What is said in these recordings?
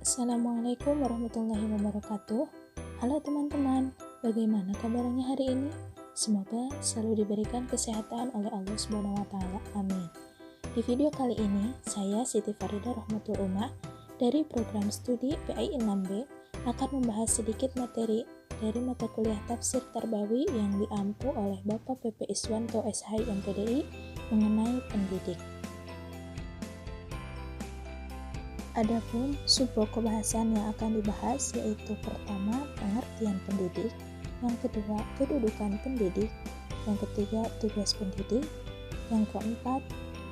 Assalamualaikum warahmatullahi wabarakatuh. Halo teman-teman, bagaimana kabarnya hari ini? Semoga selalu diberikan kesehatan oleh Allah Subhanahu wa taala. Amin. Di video kali ini, saya Siti Farida Rahmatul Umah dari program studi PAI 6B akan membahas sedikit materi dari mata kuliah Tafsir Tarbawi yang diampu oleh Bapak PP Iswanto SH MPDI mengenai pendidik. Adapun sub-pokok bahasan yang akan dibahas yaitu pertama, pengertian pendidik, yang kedua, kedudukan pendidik, yang ketiga, tugas pendidik, yang keempat,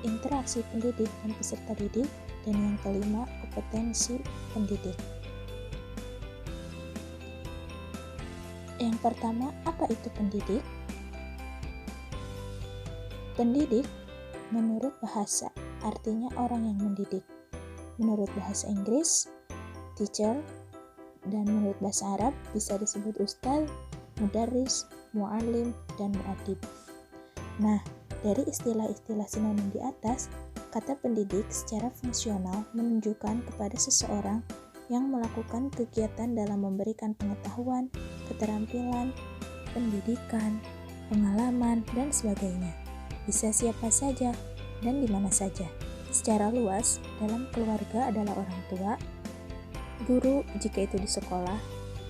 interaksi pendidik dan peserta didik, dan yang kelima, kompetensi pendidik. Yang pertama, apa itu pendidik? Pendidik menurut bahasa artinya orang yang mendidik. Menurut bahasa Inggris, teacher, dan menurut bahasa Arab bisa disebut ustaz, mudarris, muallim, dan muadib. Nah, dari istilah-istilah sinonim di atas, kata pendidik secara fungsional menunjukkan kepada seseorang yang melakukan kegiatan dalam memberikan pengetahuan, keterampilan, pendidikan, pengalaman, dan sebagainya. Bisa siapa saja dan di mana saja. Secara luas, dalam keluarga adalah orang tua, guru jika itu di sekolah,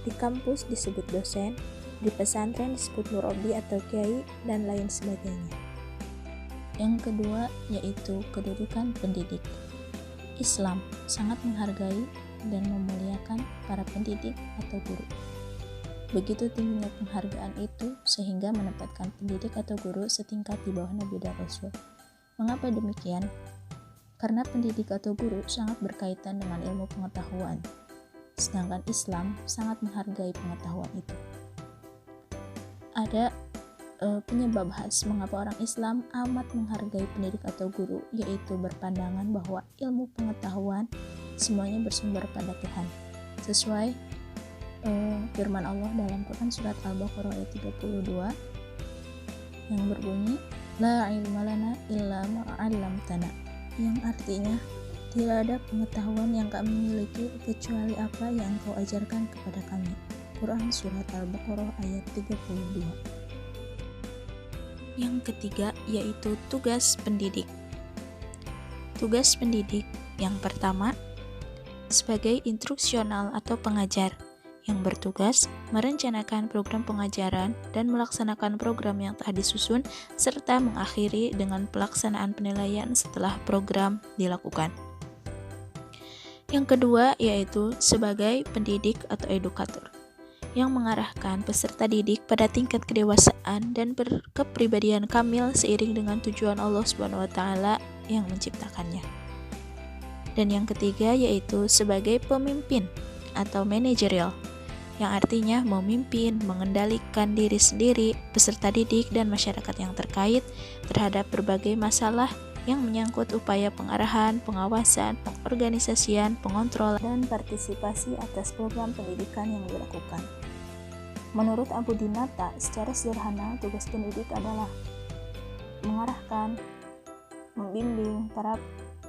di kampus disebut dosen, di pesantren disebut murabi atau kiai, dan lain sebagainya. Yang kedua yaitu kedudukan pendidik. Islam sangat menghargai dan memuliakan para pendidik atau guru. Begitu tingginya penghargaan itu sehingga menempatkan pendidik atau guru setingkat di bawah Nabi dan Rasul. Mengapa demikian? Karena pendidik atau guru sangat berkaitan dengan ilmu pengetahuan, sedangkan Islam sangat menghargai pengetahuan itu. Ada penyebab khas mengapa orang Islam amat menghargai pendidik atau guru, yaitu berpandangan bahwa ilmu pengetahuan semuanya bersumber pada Tuhan. Sesuai firman Allah dalam Quran surat Al-Baqarah ayat 32 yang berbunyi, La ilma lana illa ma 'allamtana, yang artinya tidak ada pengetahuan yang kami miliki kecuali apa yang Engkau ajarkan kepada kami. Quran surat Al-Baqarah ayat 32. Yang ketiga yaitu tugas pendidik. Tugas pendidik yang pertama sebagai instruksional atau pengajar yang bertugas merencanakan program pengajaran dan melaksanakan program yang telah disusun serta mengakhiri dengan pelaksanaan penilaian setelah program dilakukan. Yang kedua yaitu sebagai pendidik atau edukator yang mengarahkan peserta didik pada tingkat kedewasaan dan berkepribadian kamil seiring dengan tujuan Allah Subhanahu wa taala yang menciptakannya. Dan yang ketiga yaitu sebagai pemimpin atau manajerial yang artinya memimpin, mengendalikan diri sendiri, peserta didik, dan masyarakat yang terkait terhadap berbagai masalah yang menyangkut upaya pengarahan, pengawasan, pengorganisasian, pengontrolan, dan partisipasi atas program pendidikan yang dilakukan. Menurut Abu Dinata, secara sederhana tugas pendidik adalah mengarahkan, membimbing para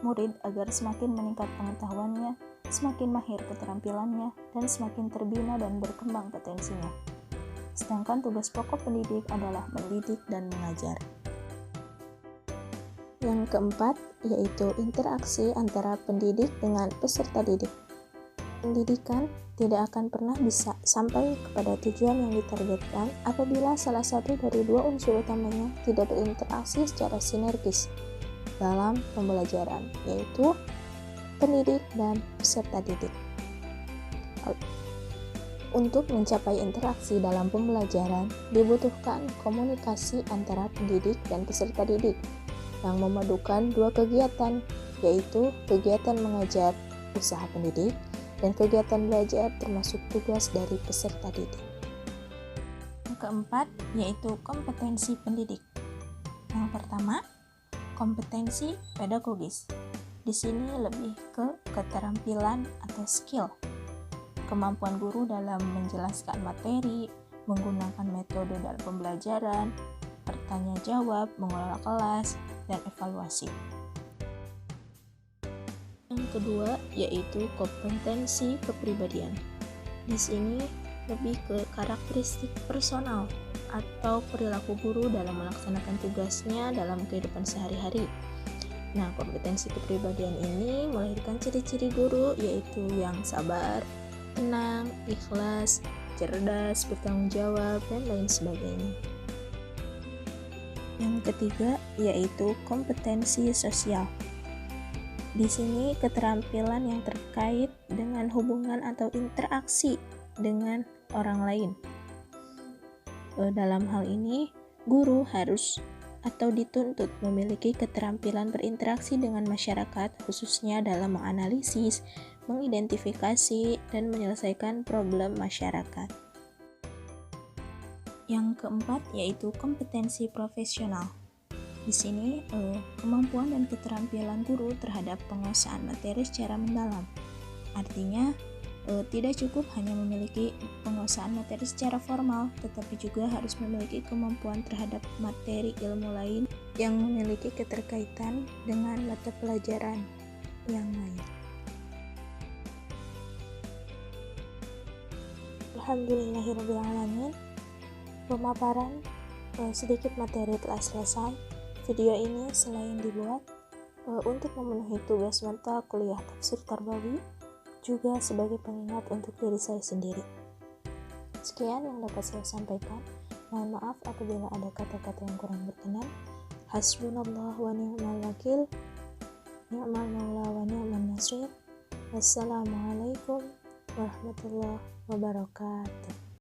murid agar semakin meningkat pengetahuannya, semakin mahir keterampilannya, dan semakin terbina dan berkembang potensinya. Sedangkan tugas pokok pendidik adalah mendidik dan mengajar. Yang keempat, yaitu interaksi antara pendidik dengan peserta didik. Pendidikan tidak akan pernah bisa sampai kepada tujuan yang ditargetkan apabila salah satu dari dua unsur utamanya tidak berinteraksi secara sinergis dalam pembelajaran, yaitu pendidik dan peserta didik. Untuk mencapai interaksi dalam pembelajaran, dibutuhkan komunikasi antara pendidik dan peserta didik yang memadukan dua kegiatan, yaitu kegiatan mengajar usaha pendidik dan kegiatan belajar termasuk tugas dari peserta didik. Yang keempat, yaitu kompetensi pendidik. Yang pertama, kompetensi pedagogis. Di sini lebih ke keterampilan atau skill, kemampuan guru dalam menjelaskan materi, menggunakan metode dalam pembelajaran, bertanya jawab, mengelola kelas, dan evaluasi. Yang kedua yaitu kompetensi kepribadian. Di sini lebih ke karakteristik personal atau perilaku guru dalam melaksanakan tugasnya dalam kehidupan sehari-hari. Nah, kompetensi kepribadian ini melahirkan ciri-ciri guru yaitu yang sabar, tenang, ikhlas, cerdas, bertanggung jawab, dan lain sebagainya. Yang ketiga yaitu kompetensi sosial. Di sini keterampilan yang terkait dengan hubungan atau interaksi dengan orang lain. Dalam hal ini, guru harus atau dituntut memiliki keterampilan berinteraksi dengan masyarakat, khususnya dalam menganalisis, mengidentifikasi, dan menyelesaikan problem masyarakat. Yang keempat yaitu kompetensi profesional. Di sini kemampuan dan keterampilan guru terhadap penguasaan materi secara mendalam. Artinya tidak cukup hanya memiliki penguasaan materi secara formal, tetapi juga harus memiliki kemampuan terhadap materi ilmu lain yang memiliki keterkaitan dengan mata pelajaran yang lain. Alhamdulillahirrahmanirrahim. Pemaparan sedikit materi telah selesai. Video ini selain dibuat untuk memenuhi tugas mata kuliah Tafsir Tarbawi, juga sebagai pengingat untuk diri saya sendiri. Sekian yang dapat saya sampaikan. Mohon maaf apabila ada kata-kata yang kurang berkenan. Hasbunallah wa ni'mal wakil, ni'mal maula wa ni'man nasir. Wassalamualaikum warahmatullahi wabarakatuh.